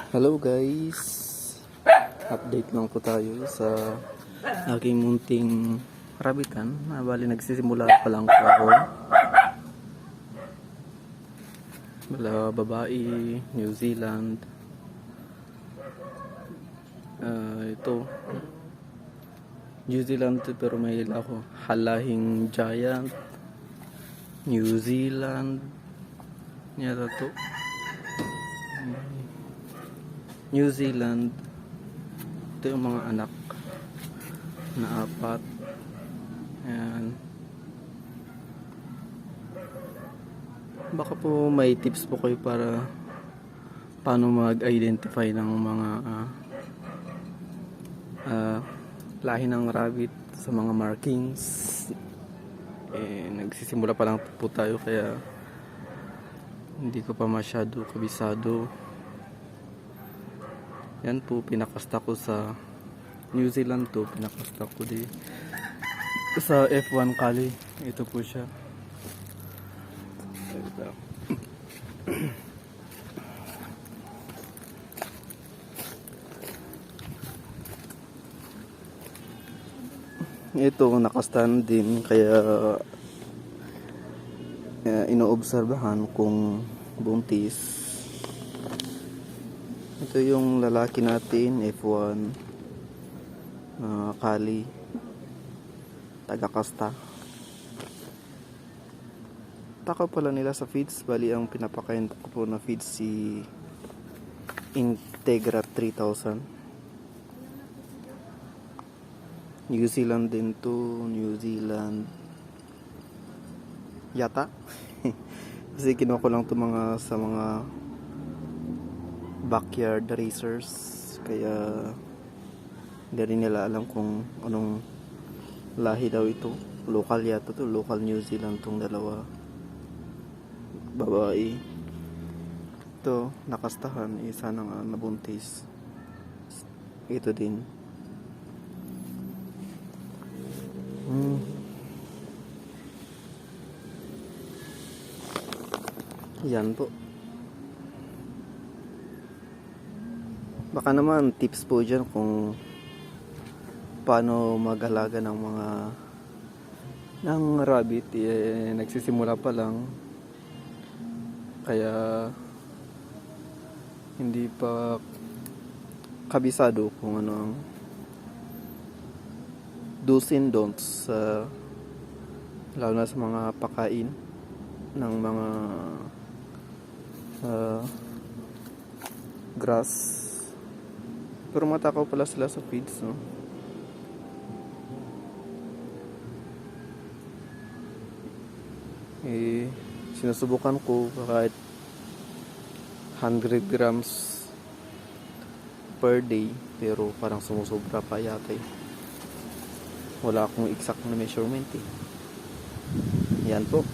Hello guys, update lang po tayo sa aking munting rabitan. Bali nagsisimula pa lang po ako. Babae, New Zealand. Ito New Zealand pero may ako halahing giant. New Zealand yata to. New Zealand. Ito yung mga anak na 4. Ayan. Baka po may tips po kayo para paano mag-identify ng mga lahi ng rabbit sa mga markings. Nagsisimula pa lang po tayo kaya hindi ko pa masyado kabisado. Yan po, pinakasta ko sa New Zealand to. Pinakasta ko di sa F1 Kali. Ito po siya. Ito, nakastan din. Kaya inoobserbahan kung buntis. Ito yung lalaki natin, F1 Kali, taga-kasta. Takaw pala nila sa feeds. Bali ang pinapakain ko po na feeds si Integra 3000. New Zealand din to, New Zealand yata. Kasi kinuha ko lang to sa mga backyard racers, kaya hindi rin nila alam kung anong lahi daw ito. Local yata to, local New Zealand tong dalawa, babae. Ito nakastahan, isa nang nabuntis. Ito din. Yan po. Baka naman tips po dyan kung paano mag-alaga ng mga rabbit. Nagsisimula pa lang, kaya hindi pa kabisado kung ano ang do's and don'ts, lalo na sa mga pakain ng mga grass. Pero matakaw pala sila sa feeds, no? Sinusubukan ko kahit 100 grams per day, pero parang sumusobra pa yata eh. Wala akong exact na measurement eh. Yan po.